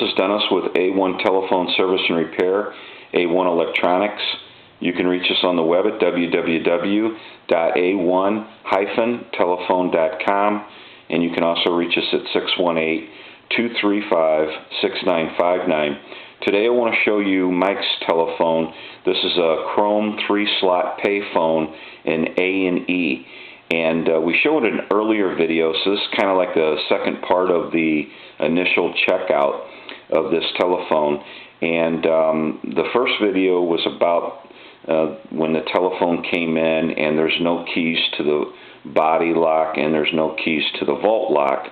is Dennis with A1 Telephone Service and Repair, A1 Electronics. You can reach us on the web at www.a1-telephone.com, and you can also reach us at 618-235-6959. Today I want to show you Mike's telephone. This is a Chrome 3-slot payphone in A and E. And we showed an earlier video, so this is kind of like the second part of the initial checkout of this telephone. And the first video was about when the telephone came in and there's no keys to the body lock and there's no keys to the vault lock.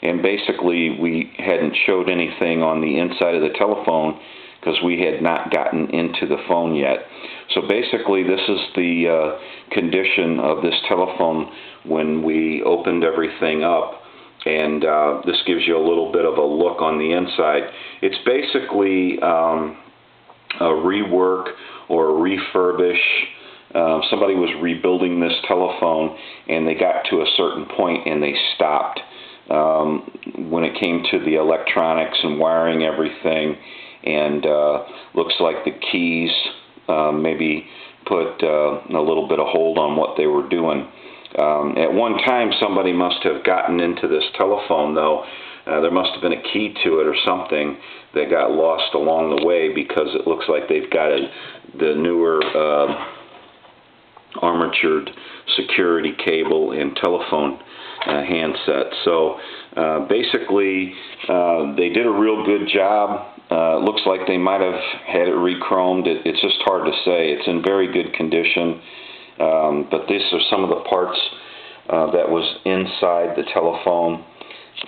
And basically we hadn't showed anything on the inside of the telephone because we had not gotten into the phone yet. So basically this is the condition of this telephone when we opened everything up, and this gives you a little bit of a look on the inside. It's basically a rework or a refurbish. Somebody was rebuilding this telephone and they got to a certain point and they stopped when it came to the electronics and wiring everything. And looks like the keys maybe put a little bit of hold on what they were doing. At one time somebody must have gotten into this telephone though. There must have been a key to it or something that got lost along the way, because it looks like they've got the newer armatured security cable and telephone handset. So basically they did a real good job. Looks like they might have had it re-chromed. It's just hard to say. It's in very good condition. But these are some of the parts that was inside the telephone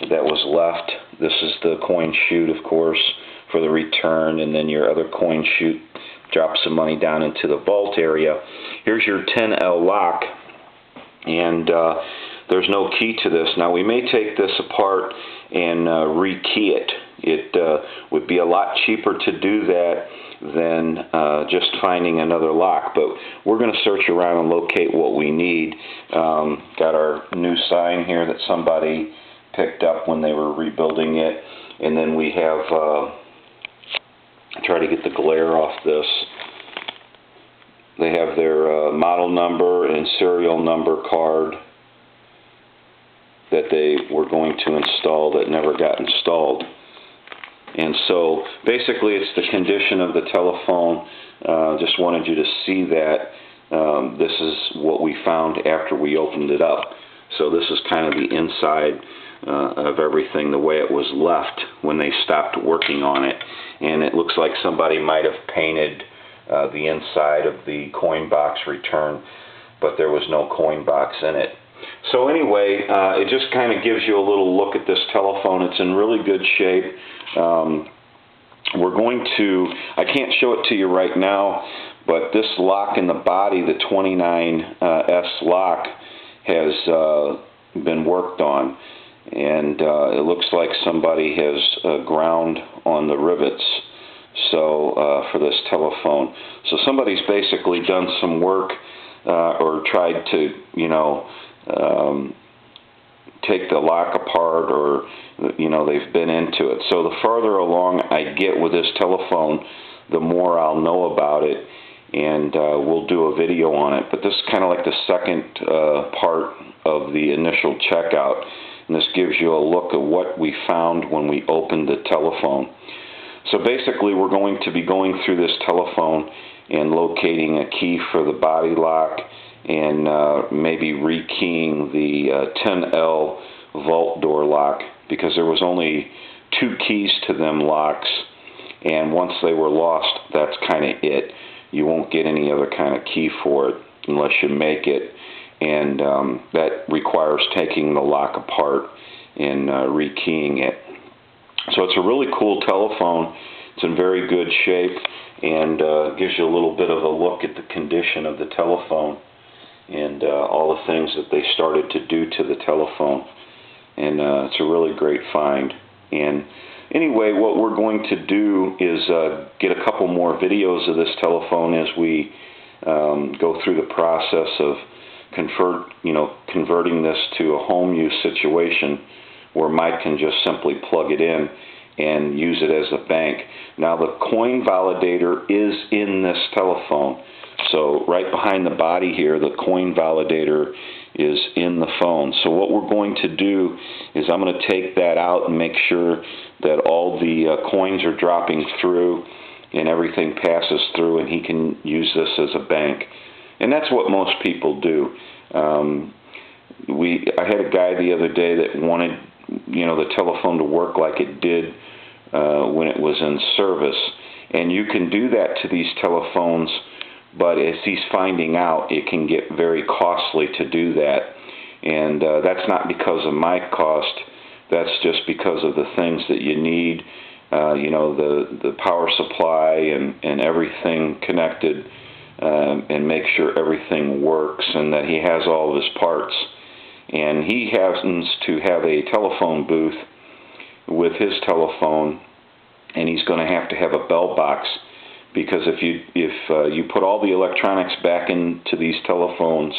that was left. This is the coin chute, of course, for the return, and then your other coin chute drops some money down into the vault area. Here's your 10L lock, and there's no key to this. Now we may take this apart and rekey it. It would be a lot cheaper to do that than just finding another lock, but we're going to search around and locate what we need. Got our new sign here that somebody picked up when they were rebuilding it, and then we have try to get the glare off this. They have their model number and serial number card that they were going to install that never got installed. And so basically it's the condition of the telephone. Just wanted you to see that this is what we found after we opened it up. So this is kind of the inside of everything, the way it was left when they stopped working on it. And it looks like somebody might have painted the inside of the coin box return, but there was no coin box in it. So anyway, it just kind of gives you a little look at this telephone. It's in really good shape. We're going to, I can't show it to you right now, but this lock in the body, the 29S lock, has been worked on. And it looks like somebody has ground on the rivets for this telephone. So somebody's basically done some work or tried to, take the lock apart, or they've been into it. So the farther along I get with this telephone, the more I'll know about it, and we'll do a video on it. But this is kind of like the second part of the initial checkout, and this gives you a look at what we found when we opened the telephone. So basically we're going to be going through this telephone and locating a key for the body lock, and maybe rekeying the 10L vault door lock, because there was only 2 keys to them locks, and once they were lost, that's kind of it. You won't get any other kind of key for it unless you make it, and that requires taking the lock apart and rekeying it. So it's a really cool telephone. It's in very good shape, and gives you a little bit of a look at the condition of the telephone and all the things that they started to do to the telephone. And it's a really great find. And anyway, what we're going to do is get a couple more videos of this telephone as we go through the process of converting this to a home use situation where Mike can just simply plug it in and use it as a bank. Now the coin validator is in this telephone. So right behind the body here, the coin validator is in the phone. So what we're going to do is I'm going to take that out and make sure that all the coins are dropping through and everything passes through, and he can use this as a bank. And that's what most people do. I had a guy the other day that wanted, the telephone to work like it did when it was in service. And you can do that to these telephones, but as he's finding out, it can get very costly to do that. And that's not because of my cost. That's just because of the things that you need, the power supply and everything connected, and make sure everything works and that he has all of his parts. And he happens to have a telephone booth with his telephone, and he's going to have a bell box, because if you put all the electronics back into these telephones,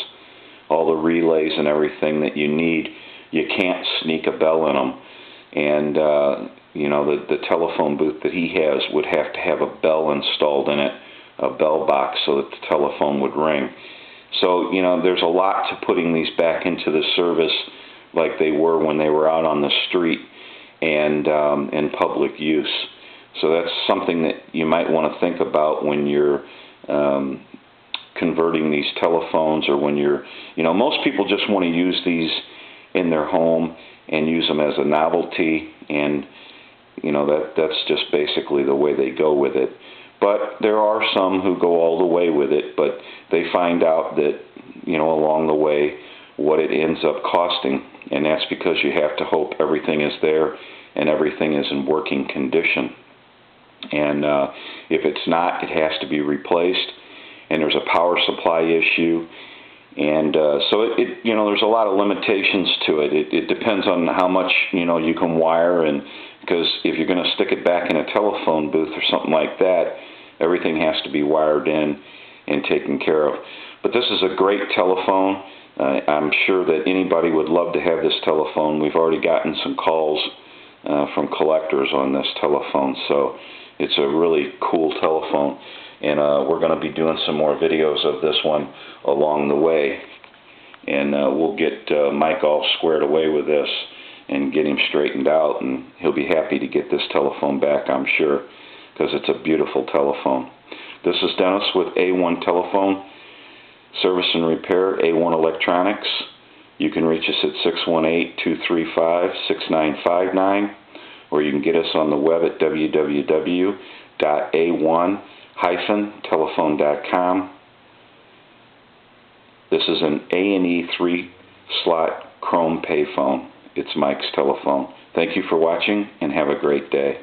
all the relays and everything that you need, you can't sneak a bell in them. And the telephone booth that he has would have to have a bell installed in it, a bell box, so that the telephone would ring. So there's a lot to putting these back into the service like they were when they were out on the street and in public use. So that's something that you might want to think about when you're converting these telephones, or when you're, most people just want to use these in their home and use them as a novelty, and that's just basically the way they go with it. But there are some who go all the way with it, but they find out that, along the way, what it ends up costing, and that's because you have to hope everything is there and everything is in working condition. And if it's not, it has to be replaced, and there's a power supply issue. And so there's a lot of limitations to it. It depends on how much you can wire, and because if you're going to stick it back in a telephone booth or something like that, everything has to be wired in and taken care of. But this is a great telephone. I'm sure that anybody would love to have this telephone. We've already gotten some calls from collectors on this telephone, so it's a really cool telephone. And we're going to be doing some more videos of this one along the way. And we'll get Mike all squared away with this and get him straightened out. And he'll be happy to get this telephone back, I'm sure, because it's a beautiful telephone. This is Dennis with A1 Telephone Service and Repair, A1 Electronics. You can reach us at 618-235-6959, or you can get us on the web at www.a1-telephone.com. This is an A&E 3-slot Chrome Payphone. It's Mike's telephone. Thank you for watching, and have a great day.